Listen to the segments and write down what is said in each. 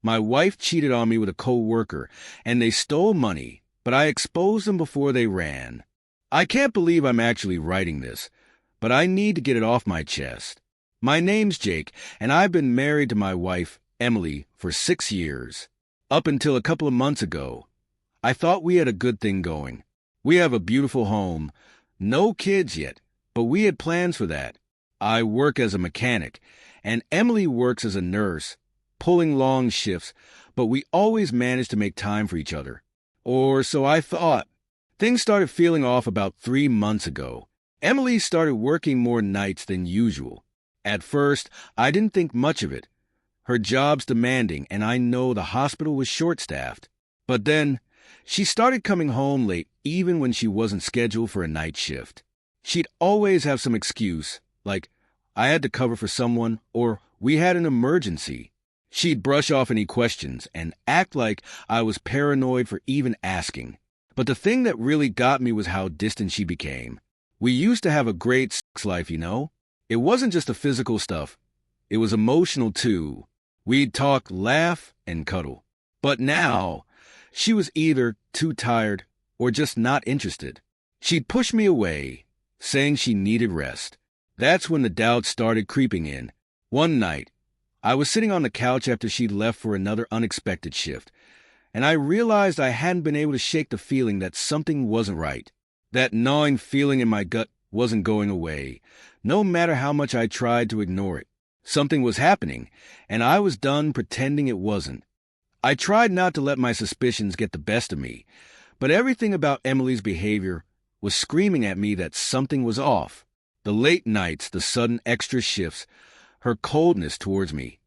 My wife cheated on me with a coworker, and they stole money, but I exposed them before they ran. I can't believe I'm actually writing this, but I need to get it off my chest. My name's Jake, and I've been married to my wife, Emily, for 6 years. Up until a couple of months ago, I thought we had a good thing going. We have a beautiful home, no kids yet, but we had plans for that. I work as a mechanic, and Emily works as a nurse, pulling long shifts, but we always manage to make time for each other. Or so I thought. Things started feeling off about 3 months ago. Emily started working more nights than usual. At first, I didn't think much of it. Her job's demanding, and I know the hospital was short-staffed. But then, she started coming home late even when she wasn't scheduled for a night shift. She'd always have some excuse, like, I had to cover for someone, or we had an emergency. She'd brush off any questions and act like I was paranoid for even asking. But the thing that really got me was how distant she became. We used to have a great sex life, you know? It wasn't just the physical stuff. It was emotional, too. We'd talk, laugh, and cuddle. But now, she was either too tired or just not interested. She'd push me away, saying she needed rest. That's when the doubt started creeping in. One night, I was sitting on the couch after she'd left for another unexpected shift, and I realized I hadn't been able to shake the feeling that something wasn't right. That gnawing feeling in my gut wasn't going away, no matter how much I tried to ignore it. Something was happening, and I was done pretending it wasn't. I tried not to let my suspicions get the best of me, but everything about Emily's behavior was screaming at me that something was off. The late nights, the sudden extra shifts, her coldness towards me.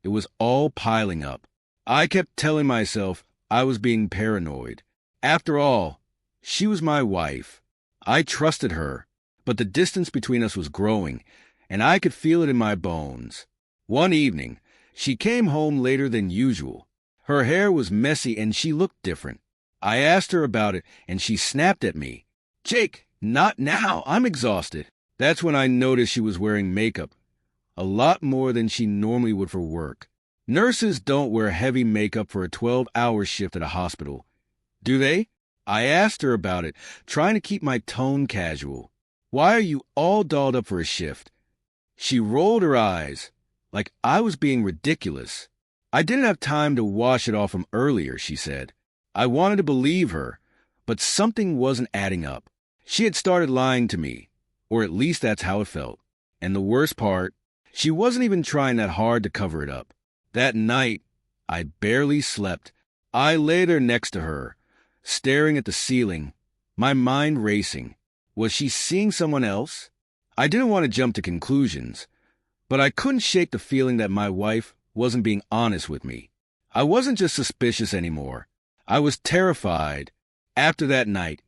It was all piling up. I kept telling myself I was being paranoid. After all, she was my wife. I trusted her, but the distance between us was growing, and I could feel it in my bones. One evening, she came home later than usual. Her hair was messy and she looked different. I asked her about it, and she snapped at me. Jake, not now. I'm exhausted. That's when I noticed she was wearing makeup, a lot more than she normally would for work. Nurses don't wear heavy makeup for a 12-hour shift at a hospital, do they? I asked her about it, trying to keep my tone casual. Why are you all dolled up for a shift? She rolled her eyes, like I was being ridiculous. I didn't have time to wash it off from earlier, she said. I wanted to believe her, but something wasn't adding up. She had started lying to me, or at least that's how it felt. And the worst part, she wasn't even trying that hard to cover it up. That night, I barely slept. I lay there next to her, staring at the ceiling, my mind racing. Was she seeing someone else? I didn't want to jump to conclusions, but I couldn't shake the feeling that my wife wasn't being honest with me. I wasn't just suspicious anymore. I was terrified. After that night,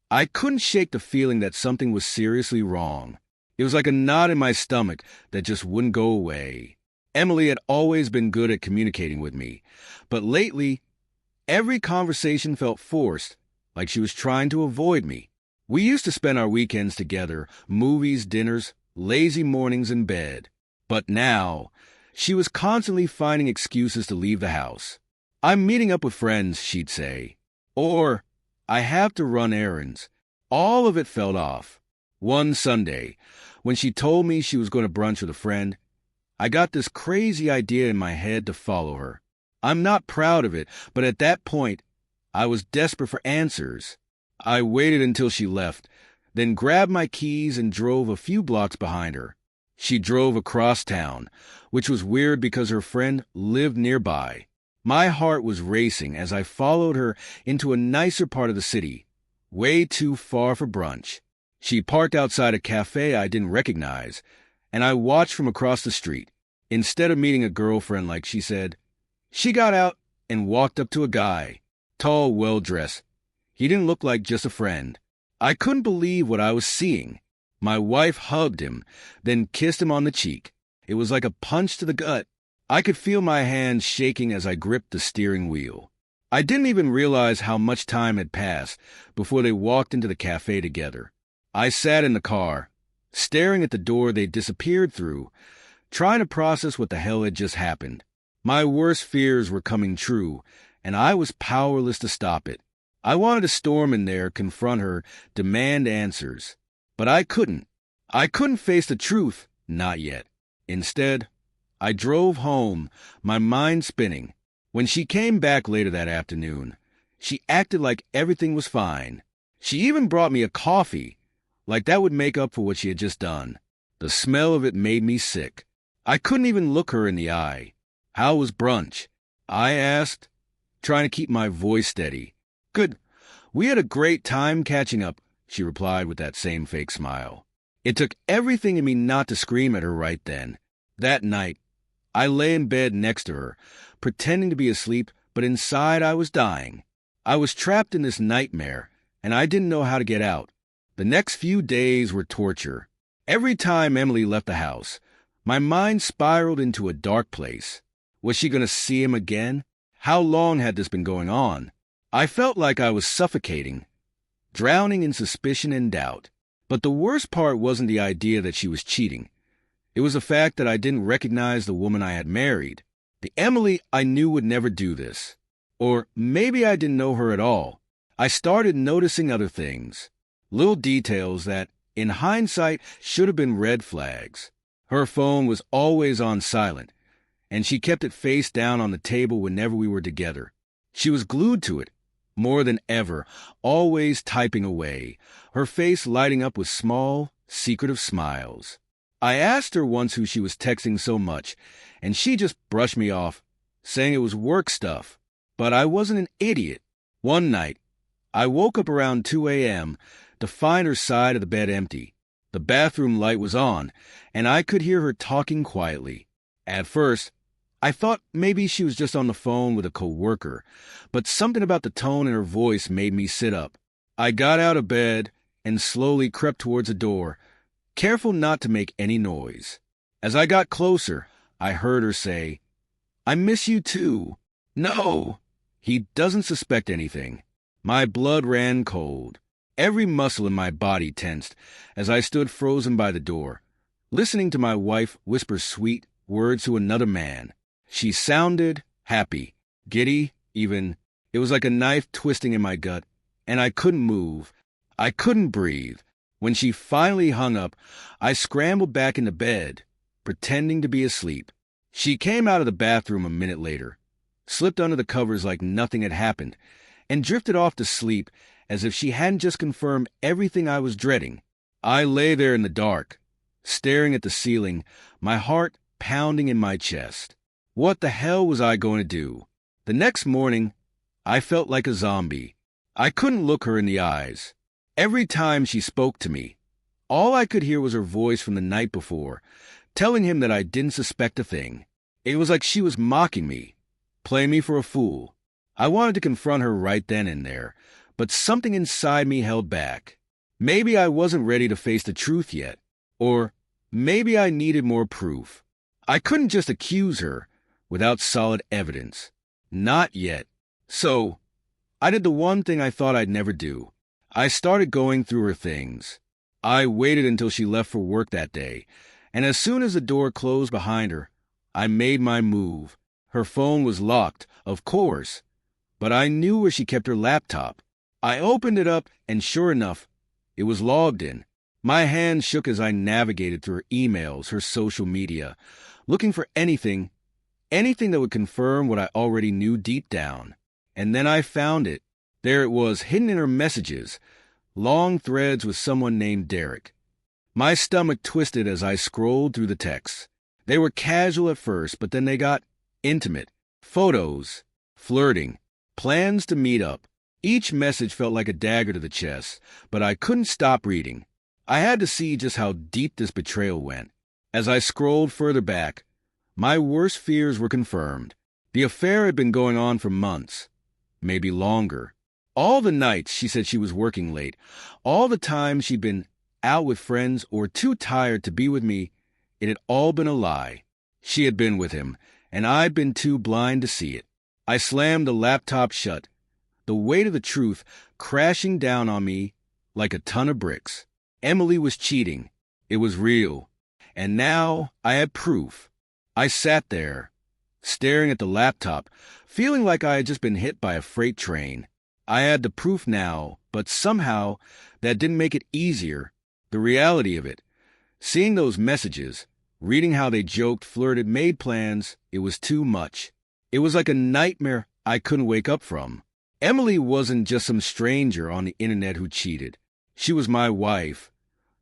I couldn't shake the feeling that something was seriously wrong. It was like a knot in my stomach that just wouldn't go away. Emily had always been good at communicating with me, but lately, every conversation felt forced, like she was trying to avoid me. We used to spend our weekends together, movies, dinners, lazy mornings in bed. But now, she was constantly finding excuses to leave the house. I'm meeting up with friends, she'd say. Or, I have to run errands. All of it fell off. One Sunday, when she told me she was going to brunch with a friend, I got this crazy idea in my head to follow her. I'm not proud of it, but at that point, I was desperate for answers. I waited until she left, then grabbed my keys and drove a few blocks behind her. She drove across town, which was weird because her friend lived nearby. My heart was racing as I followed her into a nicer part of the city, way too far for brunch. She parked outside a cafe I didn't recognize, and I watched from across the street. Instead of meeting a girlfriend like she said, she got out and walked up to a guy, tall, well-dressed. He didn't look like just a friend. I couldn't believe what I was seeing. My wife hugged him, then kissed him on the cheek. It was like a punch to the gut. I could feel my hands shaking as I gripped the steering wheel. I didn't even realize how much time had passed before they walked into the cafe together. I sat in the car, staring at the door they disappeared through, trying to process what the hell had just happened. My worst fears were coming true, and I was powerless to stop it. I wanted to storm in there, confront her, demand answers. But I couldn't. I couldn't face the truth, not yet. Instead, I drove home, my mind spinning. When she came back later that afternoon, she acted like everything was fine. She even brought me a coffee, like that would make up for what she had just done. The smell of it made me sick. I couldn't even look her in the eye. "How was brunch?" I asked, trying to keep my voice steady. "Good. We had a great time catching up," she replied with that same fake smile. It took everything in me not to scream at her right then. That night, I lay in bed next to her, pretending to be asleep, but inside I was dying. I was trapped in this nightmare, and I didn't know how to get out. The next few days were torture. Every time Emily left the house, my mind spiraled into a dark place. Was she going to see him again? How long had this been going on? I felt like I was suffocating, drowning in suspicion and doubt. But the worst part wasn't the idea that she was cheating. It was the fact that I didn't recognize the woman I had married. The Emily I knew would never do this. Or maybe I didn't know her at all. I started noticing other things. Little details that, in hindsight, should have been red flags. Her phone was always on silent, and she kept it face down on the table whenever we were together. She was glued to it, more than ever, always typing away, her face lighting up with small, secretive smiles. I asked her once who she was texting so much, and she just brushed me off, saying it was work stuff. But I wasn't an idiot. One night, I woke up around 2 a.m. to find her side of the bed empty. The bathroom light was on, and I could hear her talking quietly. At first, I thought maybe she was just on the phone with a coworker, but something about the tone in her voice made me sit up. I got out of bed and slowly crept towards the door, careful not to make any noise. As I got closer, I heard her say, "I miss you too." No! He doesn't suspect anything. My blood ran cold. Every muscle in my body tensed as I stood frozen by the door, listening to my wife whisper sweet words to another man. She sounded happy, giddy, even. It was like a knife twisting in my gut, and I couldn't move. I couldn't breathe. When she finally hung up, I scrambled back into bed, pretending to be asleep. She came out of the bathroom a minute later, slipped under the covers like nothing had happened, and drifted off to sleep as if she hadn't just confirmed everything I was dreading. I lay there in the dark, staring at the ceiling, my heart pounding in my chest. What the hell was I going to do? The next morning, I felt like a zombie. I couldn't look her in the eyes. Every time she spoke to me, all I could hear was her voice from the night before, telling him that I didn't suspect a thing. It was like she was mocking me, playing me for a fool. I wanted to confront her right then and there, but something inside me held back. Maybe I wasn't ready to face the truth yet, or maybe I needed more proof. I couldn't just accuse her without solid evidence. Not yet. So, I did the one thing I thought I'd never do. I started going through her things. I waited until she left for work that day, and as soon as the door closed behind her, I made my move. Her phone was locked, of course, but I knew where she kept her laptop. I opened it up, and sure enough, it was logged in. My hands shook as I navigated through her emails, her social media, looking for anything that would confirm what I already knew deep down. And then I found it. There it was, hidden in her messages, long threads with someone named Derek. My stomach twisted as I scrolled through the texts. They were casual at first, but then they got intimate. Photos, flirting, plans to meet up. Each message felt like a dagger to the chest, but I couldn't stop reading. I had to see just how deep this betrayal went. As I scrolled further back, my worst fears were confirmed. The affair had been going on for months, maybe longer. All the nights she said she was working late, all the times she'd been out with friends or too tired to be with me, it had all been a lie. She had been with him, and I'd been too blind to see it. I slammed the laptop shut, the weight of the truth crashing down on me like a ton of bricks. Emily was cheating. It was real. And now I had proof. I sat there, staring at the laptop, feeling like I had just been hit by a freight train. I had the proof now, but somehow that didn't make it easier. The reality of it, seeing those messages, reading how they joked, flirted, made plans, it was too much. It was like a nightmare I couldn't wake up from. Emily wasn't just some stranger on the internet who cheated. She was my wife,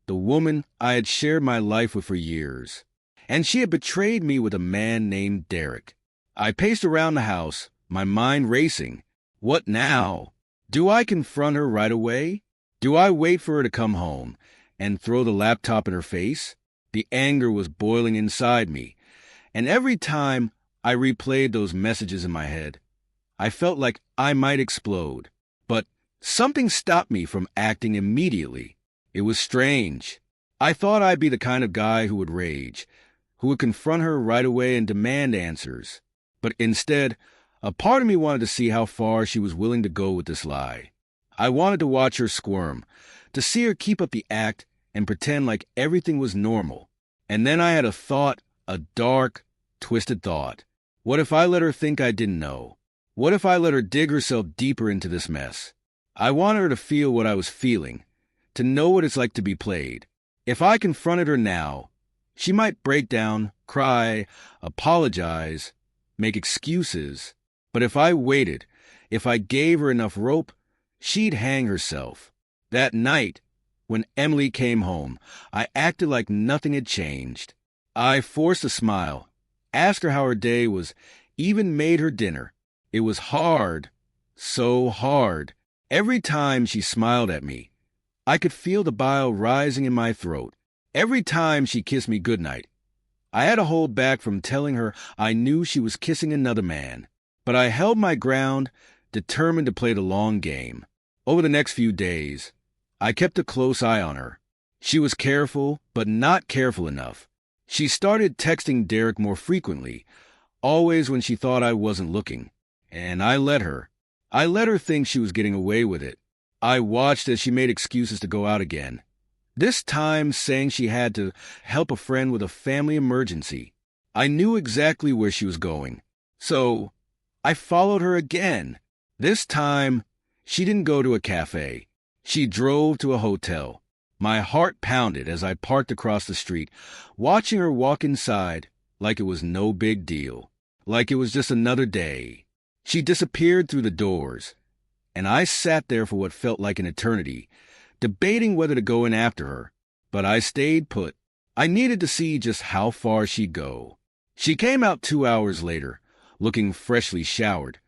the woman I had shared my life with for years. And she had betrayed me with a man named Derek. I paced around the house, my mind racing. What now? Do I confront her right away? Do I wait for her to come home and throw the laptop in her face? The anger was boiling inside me, and every time I replayed those messages in my head, I felt like I might explode. But something stopped me from acting immediately. It was strange. I thought I'd be the kind of guy who would rage, who would confront her right away and demand answers. But instead, a part of me wanted to see how far she was willing to go with this lie. I wanted to watch her squirm, to see her keep up the act and pretend like everything was normal. And then I had a thought, a dark, twisted thought. What if I let her think I didn't know? What if I let her dig herself deeper into this mess? I wanted her to feel what I was feeling, to know what it's like to be played. If I confronted her now, she might break down, cry, apologize, make excuses. But if I waited, if I gave her enough rope, she'd hang herself. That night, when Emily came home, I acted like nothing had changed. I forced a smile, asked her how her day was, even made her dinner. It was hard, so hard. Every time she smiled at me, I could feel the bile rising in my throat. Every time she kissed me goodnight, I had to hold back from telling her I knew she was kissing another man. But I held my ground, determined to play the long game. Over the next few days, I kept a close eye on her. She was careful, but not careful enough. She started texting Derek more frequently, always when she thought I wasn't looking. And I let her. I let her think she was getting away with it. I watched as she made excuses to go out again. This time saying she had to help a friend with a family emergency. I knew exactly where she was going. So I followed her again. This time, she didn't go to a cafe. She drove to a hotel. My heart pounded as I parked across the street, watching her walk inside like it was no big deal, like it was just another day. She disappeared through the doors, and I sat there for what felt like an eternity, debating whether to go in after her. But I stayed put. I needed to see just how far she'd go. She came out 2 hours later, looking freshly showered,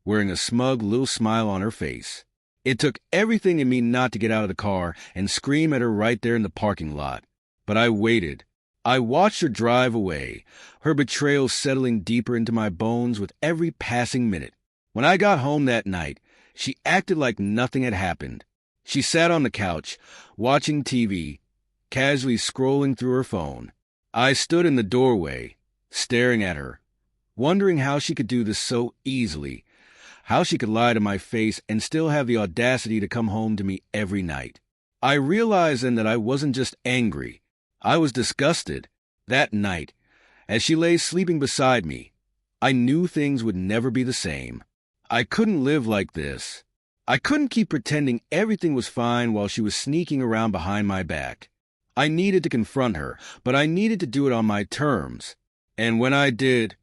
wearing a smug little smile on her face. It took everything in me not to get out of the car and scream at her right there in the parking lot. But I waited. I watched her drive away, her betrayal settling deeper into my bones with every passing minute. When I got home that night, she acted like nothing had happened. She sat on the couch, watching TV, casually scrolling through her phone. I stood in the doorway, staring at her, wondering how she could do this so easily, how she could lie to my face and still have the audacity to come home to me every night. I realized then that I wasn't just angry. I was disgusted. That night, as she lay sleeping beside me, I knew things would never be the same. I couldn't live like this. I couldn't keep pretending everything was fine while she was sneaking around behind my back. I needed to confront her, but I needed to do it on my terms. And when I did,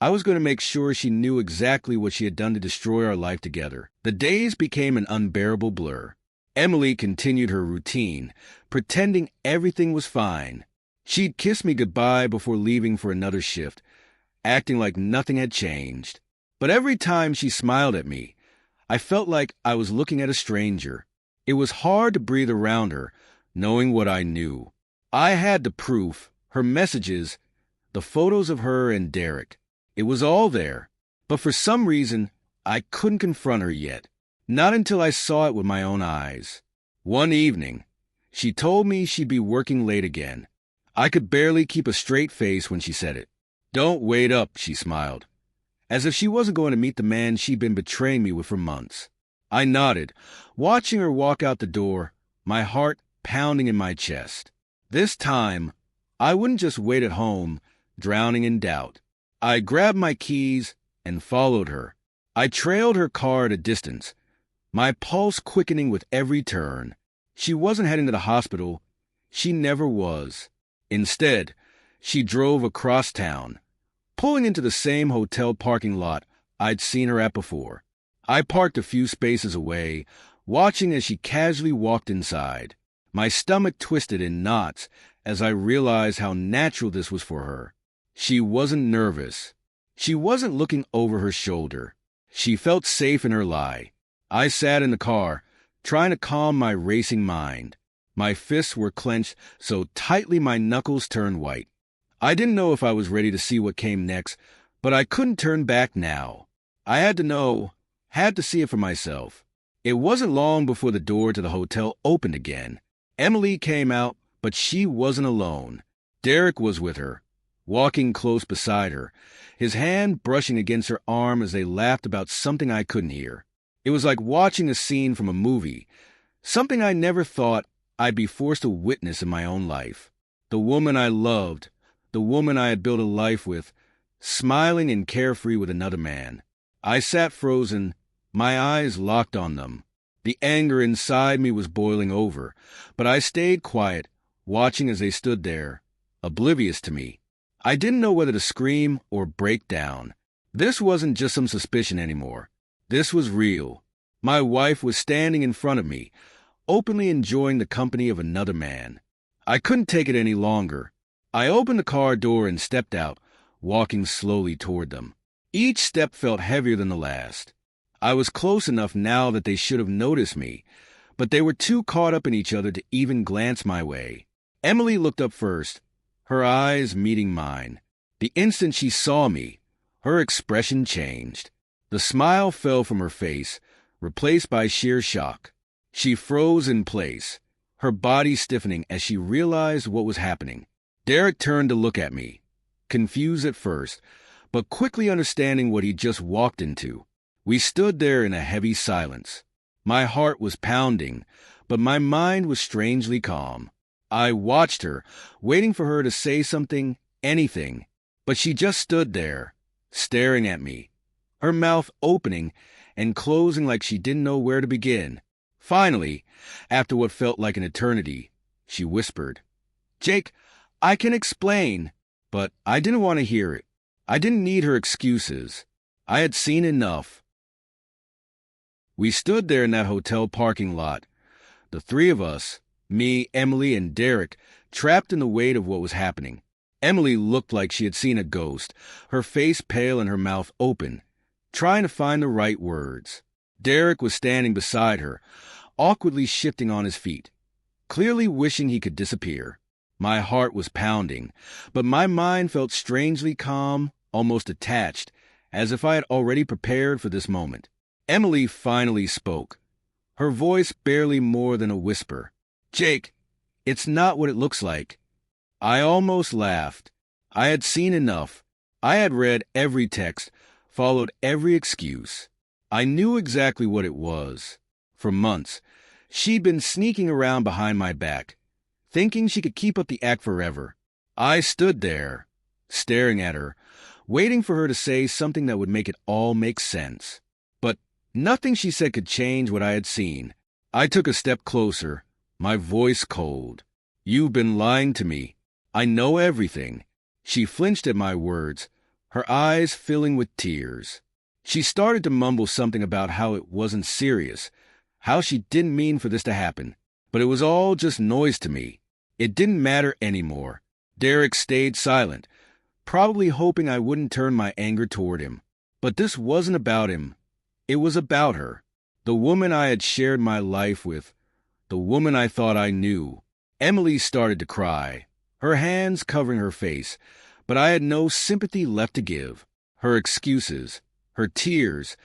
I was going to make sure she knew exactly what she had done to destroy our life together. The days became an unbearable blur. Emily continued her routine, pretending everything was fine. She'd kiss me goodbye before leaving for another shift, acting like nothing had changed. But every time she smiled at me, I felt like I was looking at a stranger. It was hard to breathe around her, knowing what I knew. I had the proof, her messages, the photos of her and Derek. It was all there, but for some reason, I couldn't confront her yet. Not until I saw it with my own eyes. One evening, she told me she'd be working late again. I could barely keep a straight face when she said it. "Don't wait up," she smiled, as if she wasn't going to meet the man she'd been betraying me with for months. I nodded, watching her walk out the door, my heart pounding in my chest. This time, I wouldn't just wait at home, drowning in doubt. I grabbed my keys and followed her. I trailed her car at a distance, my pulse quickening with every turn. She wasn't heading to the hospital. She never was. Instead, she drove across town, pulling into the same hotel parking lot I'd seen her at before. I parked a few spaces away, watching as she casually walked inside. My stomach twisted in knots as I realized how natural this was for her. She wasn't nervous. She wasn't looking over her shoulder. She felt safe in her lie. I sat in the car, trying to calm my racing mind. My fists were clenched so tightly my knuckles turned white. I didn't know if I was ready to see what came next, but I couldn't turn back now. I had to know, had to see it for myself. It wasn't long before the door to the hotel opened again. Emily came out, but she wasn't alone. Derek was with her, walking close beside her, his hand brushing against her arm as they laughed about something I couldn't hear. It was like watching a scene from a movie, something I never thought I'd be forced to witness in my own life. The woman I loved, the woman I had built a life with, smiling and carefree with another man. I sat frozen, my eyes locked on them. The anger inside me was boiling over, but I stayed quiet, watching as they stood there, oblivious to me. I didn't know whether to scream or break down. This wasn't just some suspicion anymore. This was real. My wife was standing in front of me, openly enjoying the company of another man. I couldn't take it any longer. I opened the car door and stepped out, walking slowly toward them. Each step felt heavier than the last. I was close enough now that they should have noticed me, but they were too caught up in each other to even glance my way. Emily looked up first, her eyes meeting mine. The instant she saw me, her expression changed. The smile fell from her face, replaced by sheer shock. She froze in place, her body stiffening as she realized what was happening. Derek turned to look at me, confused at first, but quickly understanding what he'd just walked into. We stood there in a heavy silence. My heart was pounding, but my mind was strangely calm. I watched her, waiting for her to say something, anything, but she just stood there, staring at me, her mouth opening and closing like she didn't know where to begin. Finally, after what felt like an eternity, she whispered, "Jake, I can explain." But I didn't want to hear it. I didn't need her excuses. I had seen enough. We stood there in that hotel parking lot, the three of us, me, Emily, and Derek, trapped in the weight of what was happening. Emily looked like she had seen a ghost, her face pale and her mouth open, trying to find the right words. Derek was standing beside her, awkwardly shifting on his feet, clearly wishing he could disappear. My heart was pounding, but my mind felt strangely calm, almost detached, as if I had already prepared for this moment. Emily finally spoke, her voice barely more than a whisper. "Jake, it's not what it looks like." I almost laughed. I had seen enough. I had read every text, followed every excuse. I knew exactly what it was. For months, she'd been sneaking around behind my back, thinking she could keep up the act forever. I stood there, staring at her, waiting for her to say something that would make it all make sense. But nothing she said could change what I had seen. I took a step closer, my voice cold. "You've been lying to me. I know everything." She flinched at my words, her eyes filling with tears. She started to mumble something about how it wasn't serious, how she didn't mean for this to happen. But it was all just noise to me. It didn't matter anymore. Derek stayed silent, probably hoping I wouldn't turn my anger toward him. But this wasn't about him. It was about her, the woman I had shared my life with, the woman I thought I knew. Emily started to cry, her hands covering her face, but I had no sympathy left to give. Her excuses, her tears,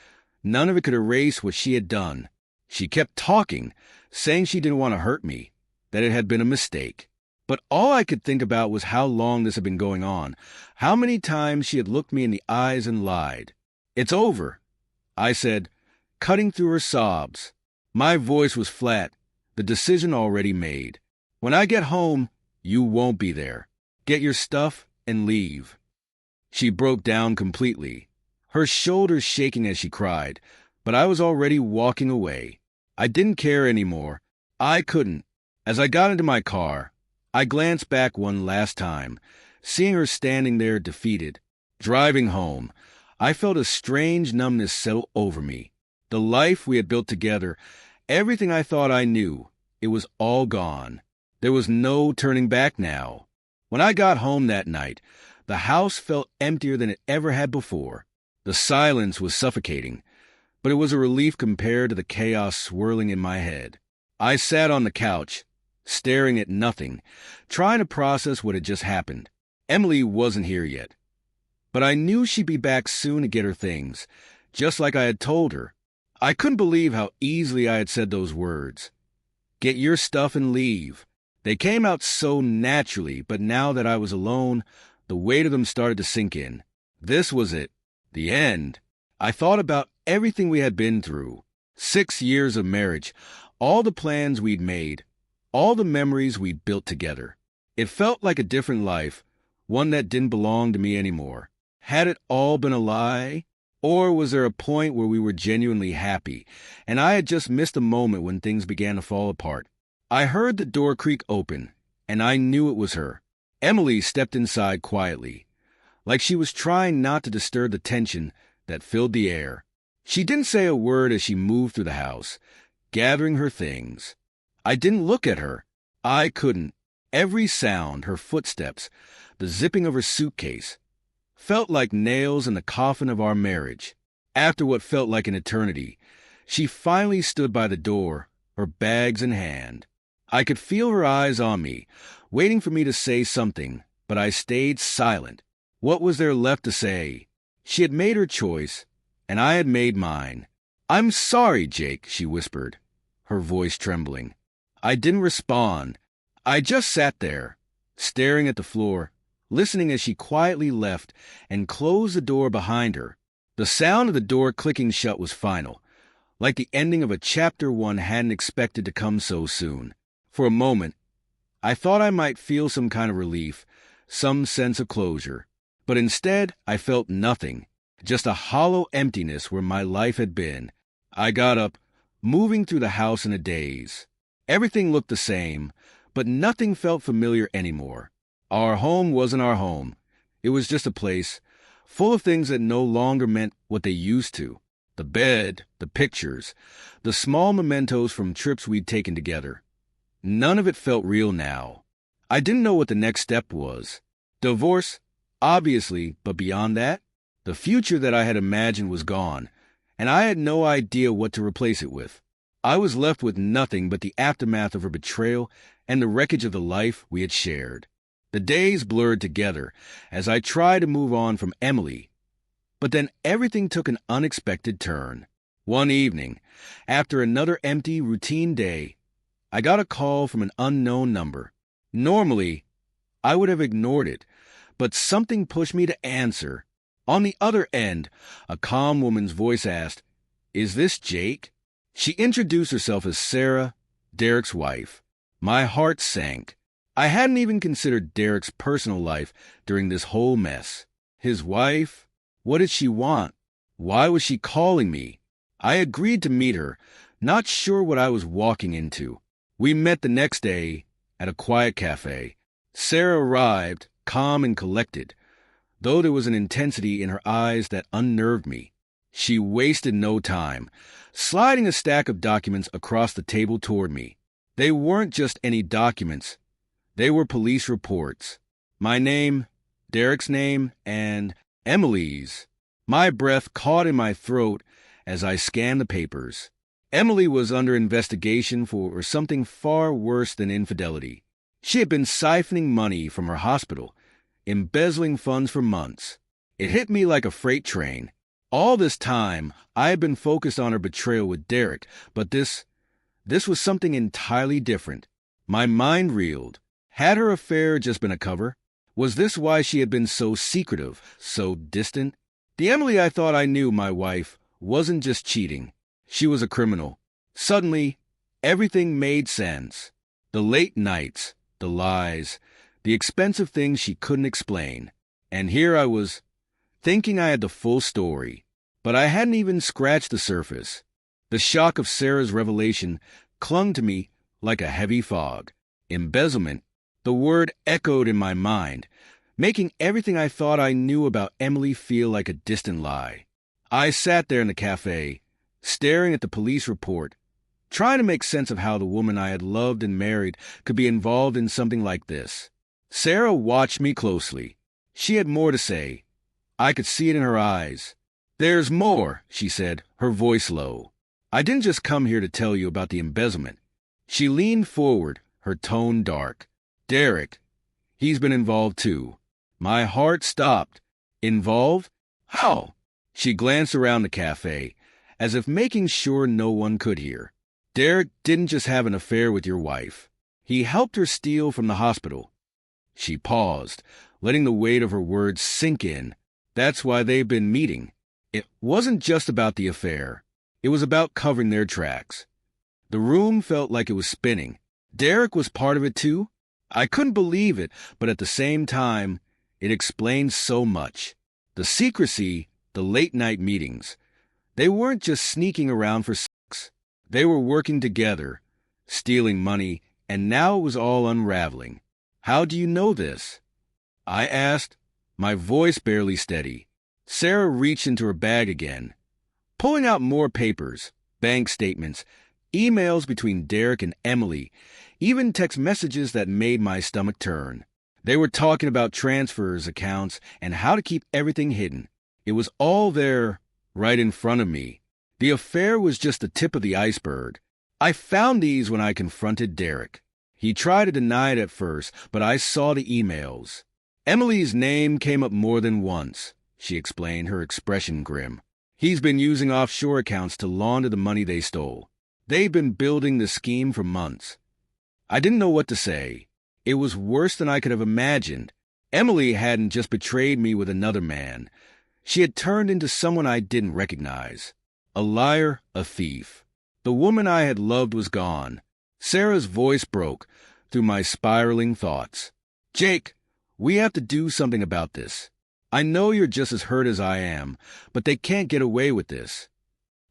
none of it could erase what she had done. She kept talking, saying she didn't want to hurt me, that it had been a mistake. But all I could think about was how long this had been going on, how many times she had looked me in the eyes and lied. "It's over," I said, cutting through her sobs. My voice was flat, the decision already made. "When I get home, you won't be there. Get your stuff and leave." She broke down completely, her shoulders shaking as she cried, but I was already walking away. I didn't care anymore. I couldn't. As I got into my car, I glanced back one last time, seeing her standing there defeated. Driving home, I felt a strange numbness settle over me. The life we had built together, everything I thought I knew, it was all gone. There was no turning back now. When I got home that night, the house felt emptier than it ever had before. The silence was suffocating, but it was a relief compared to the chaos swirling in my head. I sat on the couch, staring at nothing, trying to process what had just happened. Emily wasn't here yet, but I knew she'd be back soon to get her things, just like I had told her. I couldn't believe how easily I had said those words. Get your stuff and leave. They came out so naturally, but now that I was alone, the weight of them started to sink in. This was it. The end. I thought about everything we had been through. 6 years of marriage, all the plans we'd made, all the memories we'd built together. It felt like a different life, one that didn't belong to me anymore. Had it all been a lie? Or was there a point where we were genuinely happy, and I had just missed a moment when things began to fall apart? I heard the door creak open, and I knew it was her. Emily stepped inside quietly, like she was trying not to disturb the tension that filled the air. She didn't say a word as she moved through the house, gathering her things. I didn't look at her. I couldn't. Every sound, her footsteps, the zipping of her suitcase, felt like nails in the coffin of our marriage. After what felt like an eternity, she finally stood by the door, her bags in hand. I could feel her eyes on me, waiting for me to say something, but I stayed silent. What was there left to say? She had made her choice, and I had made mine. "I'm sorry, Jake," she whispered, her voice trembling. I didn't respond. I just sat there, staring at the floor, listening as she quietly left and closed the door behind her. The sound of the door clicking shut was final, like the ending of a chapter one hadn't expected to come so soon. For a moment, I thought I might feel some kind of relief, some sense of closure. But instead, I felt nothing, just a hollow emptiness where my life had been. I got up, moving through the house in a daze. Everything looked the same, but nothing felt familiar anymore. Our home wasn't our home. It was just a place, full of things that no longer meant what they used to. The bed, the pictures, the small mementos from trips we'd taken together. None of it felt real now. I didn't know what the next step was. Divorce, obviously, but beyond that, the future that I had imagined was gone, and I had no idea what to replace it with. I was left with nothing but the aftermath of her betrayal and the wreckage of the life we had shared. The days blurred together as I tried to move on from Emily, but then everything took an unexpected turn. One evening, after another empty, routine day, I got a call from an unknown number. Normally, I would have ignored it, but something pushed me to answer. On the other end, a calm woman's voice asked, "Is this Jake?" She introduced herself as Sarah, Derek's wife. My heart sank. I hadn't even considered Derek's personal life during this whole mess. His wife? What did she want? Why was she calling me? I agreed to meet her, not sure what I was walking into. We met the next day at a quiet cafe. Sarah arrived, calm and collected, though there was an intensity in her eyes that unnerved me. She wasted no time, sliding a stack of documents across the table toward me. They weren't just any documents. They were police reports. My name, Derek's name, and Emily's. My breath caught in my throat as I scanned the papers. Emily was under investigation for something far worse than infidelity. She had been siphoning money from her hospital, embezzling funds for months. It hit me like a freight train. All this time, I had been focused on her betrayal with Derek, but this was something entirely different. My mind reeled. Had her affair just been a cover? Was this why she had been so secretive, so distant? The Emily I thought I knew, my wife, wasn't just cheating. She was a criminal. Suddenly, everything made sense. The late nights, the lies, the expensive things she couldn't explain. And here I was, thinking I had the full story. But I hadn't even scratched the surface. The shock of Sarah's revelation clung to me like a heavy fog. Embezzlement, the word echoed in my mind, making everything I thought I knew about Emily feel like a distant lie. I sat there in the cafe, staring at the police report, trying to make sense of how the woman I had loved and married could be involved in something like this. Sarah watched me closely. She had more to say. I could see it in her eyes. "There's more," she said, her voice low. "I didn't just come here to tell you about the embezzlement." She leaned forward, her tone dark. "Derek, he's been involved too." My heart stopped. Involved? How? She glanced around the cafe, as if making sure no one could hear. "Derek didn't just have an affair with your wife. He helped her steal from the hospital." She paused, letting the weight of her words sink in. "That's why they've been meeting." It wasn't just about the affair. It was about covering their tracks. The room felt like it was spinning. Derek was part of it too? I couldn't believe it, but at the same time, it explained so much. The secrecy, the late-night meetings. They weren't just sneaking around for sex. They were working together, stealing money, and now it was all unraveling. "How do you know this?" I asked, my voice barely steady. Sarah reached into her bag again, pulling out more papers, bank statements, emails between Derek and Emily, even text messages that made my stomach turn. They were talking about transfers, accounts, and how to keep everything hidden. It was all there, right in front of me. The affair was just the tip of the iceberg. I found these when I confronted Derek. He tried to deny it at first, but I saw the emails. Emily's name came up more than once, she explained, her expression grim. He's been using offshore accounts to launder the money they stole. They've been building the scheme for months. I didn't know what to say. It was worse than I could have imagined. Emily hadn't just betrayed me with another man. She had turned into someone I didn't recognize. A liar, a thief. The woman I had loved was gone. Sarah's voice broke through my spiraling thoughts. "Jake, we have to do something about this. I know you're just as hurt as I am, but they can't get away with this."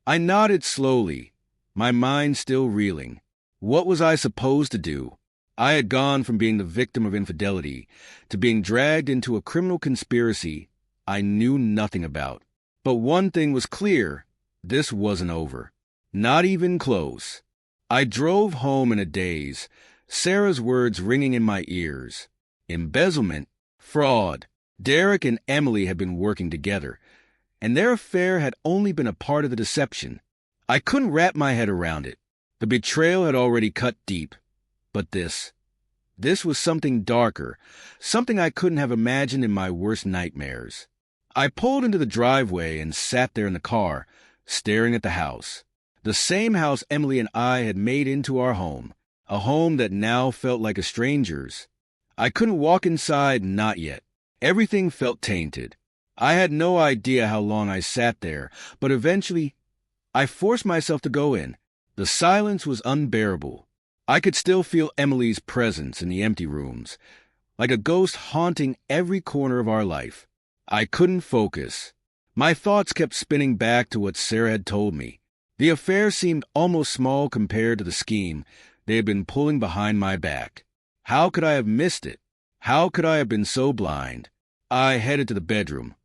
I nodded slowly, my mind still reeling. What was I supposed to do? I had gone from being the victim of infidelity to being dragged into a criminal conspiracy I knew nothing about. But one thing was clear, this wasn't over. Not even close. I drove home in a daze, Sarah's words ringing in my ears. Embezzlement, fraud. Derek and Emily had been working together, and their affair had only been a part of the deception. I couldn't wrap my head around it. The betrayal had already cut deep. But this was something darker, something I couldn't have imagined in my worst nightmares. I pulled into the driveway and sat there in the car, staring at the house. The same house Emily and I had made into our home, a home that now felt like a stranger's. I couldn't walk inside, not yet. Everything felt tainted. I had no idea how long I sat there, but eventually I forced myself to go in. The silence was unbearable. I could still feel Emily's presence in the empty rooms, like a ghost haunting every corner of our life. I couldn't focus. My thoughts kept spinning back to what Sarah had told me. The affair seemed almost small compared to the scheme they had been pulling behind my back. How could I have missed it? How could I have been so blind? I headed to the bedroom,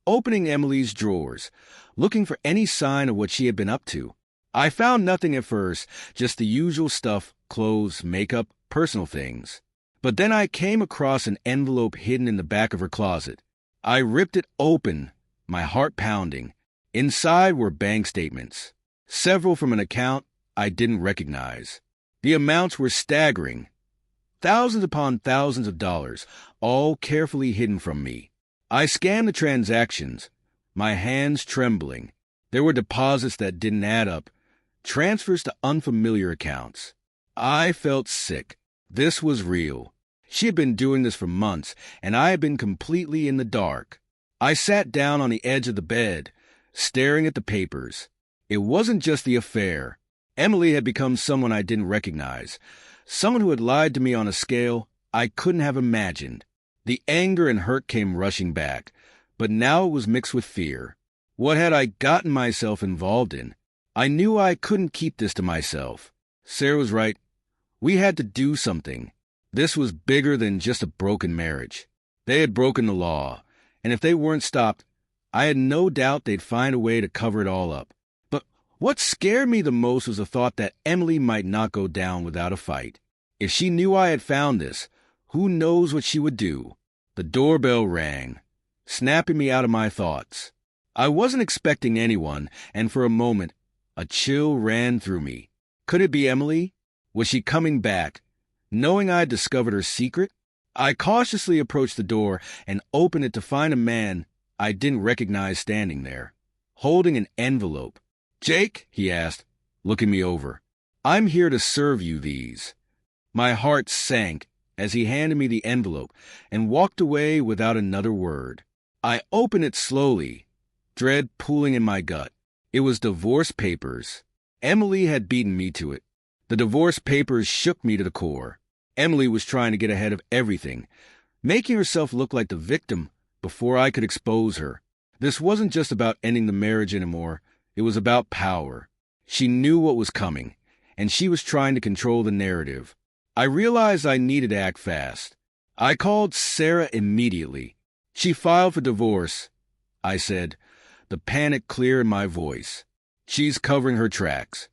opening Emily's drawers, looking for any sign of what she had been up to. I found nothing at first, just the usual stuff, clothes, makeup, personal things. But then I came across an envelope hidden in the back of her closet. I ripped it open, my heart pounding. Inside were bank statements, several from an account I didn't recognize. The amounts were staggering. Thousands upon thousands of dollars, all carefully hidden from me. I scanned the transactions, my hands trembling. There were deposits that didn't add up, transfers to unfamiliar accounts. I felt sick. This was real. She had been doing this for months, and I had been completely in the dark. I sat down on the edge of the bed, staring at the papers. It wasn't just the affair. Emily had become someone I didn't recognize, someone who had lied to me on a scale I couldn't have imagined. The anger and hurt came rushing back, but now it was mixed with fear. What had I gotten myself involved in? I knew I couldn't keep this to myself. Sarah was right. We had to do something. This was bigger than just a broken marriage. They had broken the law, and if they weren't stopped, I had no doubt they'd find a way to cover it all up. But what scared me the most was the thought that Emily might not go down without a fight. If she knew I had found this, who knows what she would do? The doorbell rang, snapping me out of my thoughts. I wasn't expecting anyone, and for a moment, a chill ran through me. Could it be Emily? Was she coming back, knowing I had discovered her secret? I cautiously approached the door and opened it to find a man I didn't recognize standing there, holding an envelope. "Jake?" he asked, looking me over. "I'm here to serve you these." My heart sank as he handed me the envelope and walked away without another word. I opened it slowly, dread pooling in my gut. It was divorce papers. Emily had beaten me to it. The divorce papers shook me to the core. Emily was trying to get ahead of everything, making herself look like the victim before I could expose her. This wasn't just about ending the marriage anymore. It was about power. She knew what was coming, and she was trying to control the narrative. I realized I needed to act fast. I called Sarah immediately. "She filed for divorce," I said, the panic clear in my voice. "She's covering her tracks."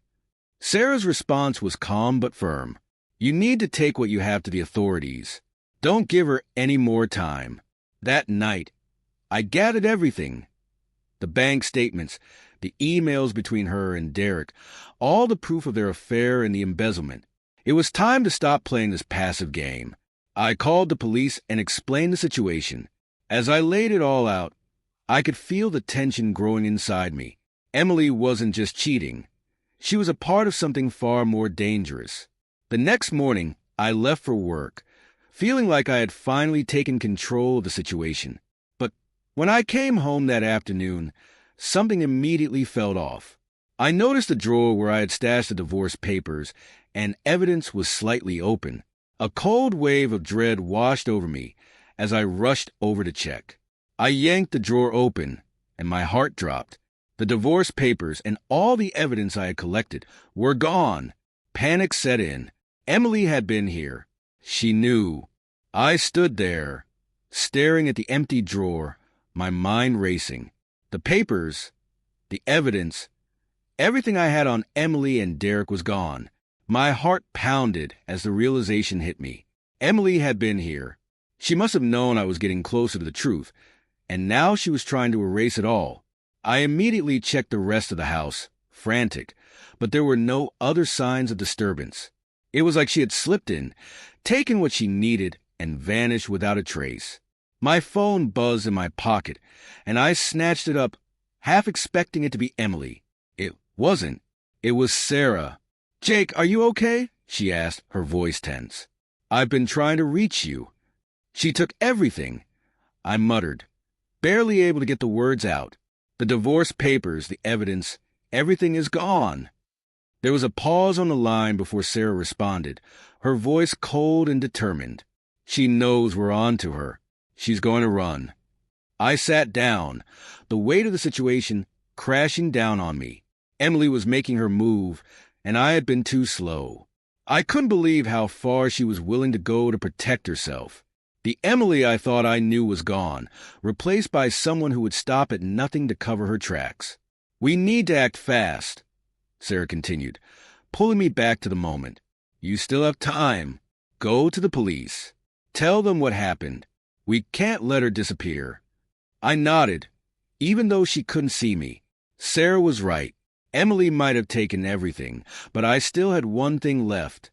Sarah's response was calm but firm. "You need to take what you have to the authorities. Don't give her any more time." That night, I gathered everything. The bank statements, the emails between her and Derek, all the proof of their affair and the embezzlement. It was time to stop playing this passive game. I called the police and explained the situation. As I laid it all out, I could feel the tension growing inside me. Emily wasn't just cheating. She was a part of something far more dangerous. The next morning, I left for work, feeling like I had finally taken control of the situation. But when I came home that afternoon, something immediately felt off. I noticed the drawer where I had stashed the divorce papers, and evidence was slightly open. A cold wave of dread washed over me as I rushed over to check. I yanked the drawer open, and my heart dropped. The divorce papers and all the evidence I had collected were gone. Panic set in. Emily had been here. She knew. I stood there, staring at the empty drawer, my mind racing. The papers, the evidence, everything I had on Emily and Derek was gone. My heart pounded as the realization hit me. Emily had been here. She must have known I was getting closer to the truth, and now she was trying to erase it all. I immediately checked the rest of the house, frantic, but there were no other signs of disturbance. It was like she had slipped in, taken what she needed, and vanished without a trace. My phone buzzed in my pocket, and I snatched it up, half expecting it to be Emily. It wasn't. It was Sarah. "Jake, are you okay?" she asked, her voice tense. "I've been trying to reach you." "She took everything," I muttered, barely able to get the words out. "The divorce papers, the evidence, everything is gone." There was a pause on the line before Sarah responded, her voice cold and determined. "She knows we're on to her. She's going to run." I sat down, the weight of the situation crashing down on me. Emily was making her move, and I had been too slow. I couldn't believe how far she was willing to go to protect herself. The Emily I thought I knew was gone, replaced by someone who would stop at nothing to cover her tracks. "We need to act fast," Sarah continued, pulling me back to the moment. "You still have time. Go to the police. Tell them what happened. We can't let her disappear." I nodded, even though she couldn't see me. Sarah was right. Emily might have taken everything, but I still had one thing left: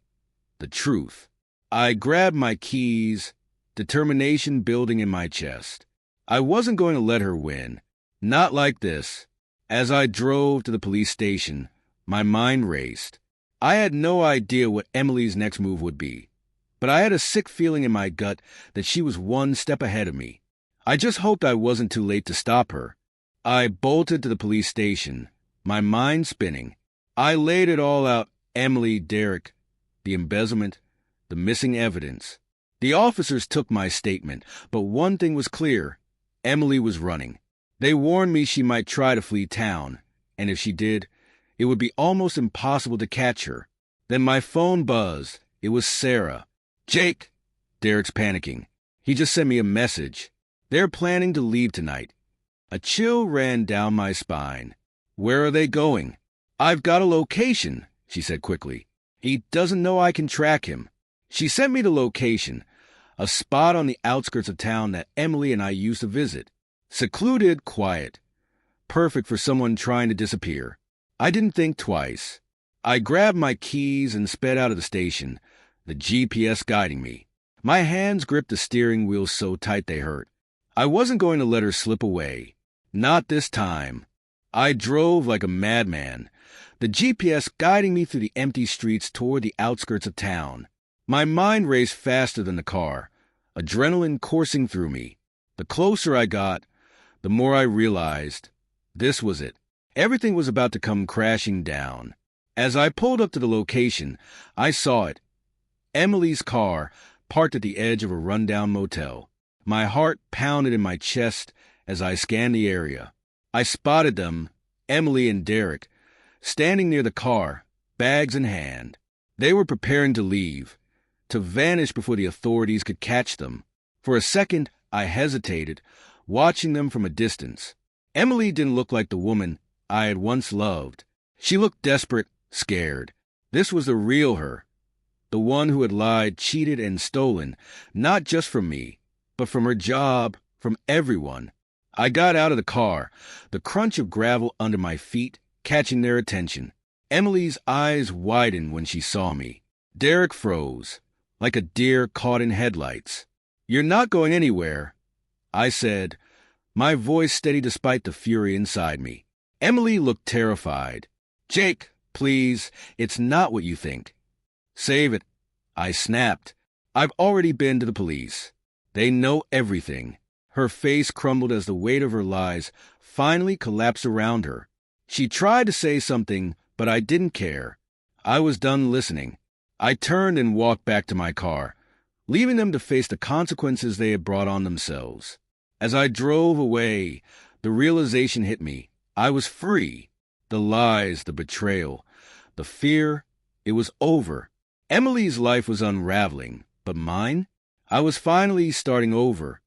the truth. I grabbed my keys, determination building in my chest. I wasn't going to let her win. Not like this. As I drove to the police station, my mind raced. I had no idea what Emily's next move would be, but I had a sick feeling in my gut that she was one step ahead of me. I just hoped I wasn't too late to stop her. I bolted to the police station, my mind spinning. I laid it all out: Emily, Derek, the embezzlement, the missing evidence. The officers took my statement, but one thing was clear: Emily was running. They warned me she might try to flee town, and if she did, it would be almost impossible to catch her. Then my phone buzzed. It was Sarah. "Jake!" Derek's panicking. He just sent me a message. They're planning to leave tonight. A chill ran down my spine. "Where are they going?" "I've got a location," she said quickly. "He doesn't know I can track him." She sent me the location, a spot on the outskirts of town that Emily and I used to visit. Secluded, quiet. Perfect for someone trying to disappear. I didn't think twice. I grabbed my keys and sped out of the station, the GPS guiding me. My hands gripped the steering wheel so tight they hurt. I wasn't going to let her slip away. Not this time. I drove like a madman, the GPS guiding me through the empty streets toward the outskirts of town. My mind raced faster than the car, adrenaline coursing through me. The closer I got, the more I realized this was it. Everything was about to come crashing down. As I pulled up to the location, I saw it. Emily's car, parked at the edge of a rundown motel. My heart pounded in my chest as I scanned the area. I spotted them, Emily and Derek, standing near the car, bags in hand. They were preparing to leave, to vanish before the authorities could catch them. For a second, I hesitated, watching them from a distance. Emily didn't look like the woman I had once loved. She looked desperate, scared. This was the real her, the one who had lied, cheated, and stolen, not just from me, but from her job, from everyone. I got out of the car, the crunch of gravel under my feet catching their attention. Emily's eyes widened when she saw me. Derek froze, like a deer caught in headlights. "You're not going anywhere," I said, my voice steady despite the fury inside me. Emily looked terrified. "Jake, please, it's not what you think." "Save it," I snapped. "I've already been to the police. They know everything." Her face crumbled as the weight of her lies finally collapsed around her. She tried to say something, but I didn't care. I was done listening. I turned and walked back to my car, leaving them to face the consequences they had brought on themselves. As I drove away, the realization hit me. I was free. The lies, the betrayal, the fear, it was over. Emily's life was unraveling, but mine? I was finally starting over,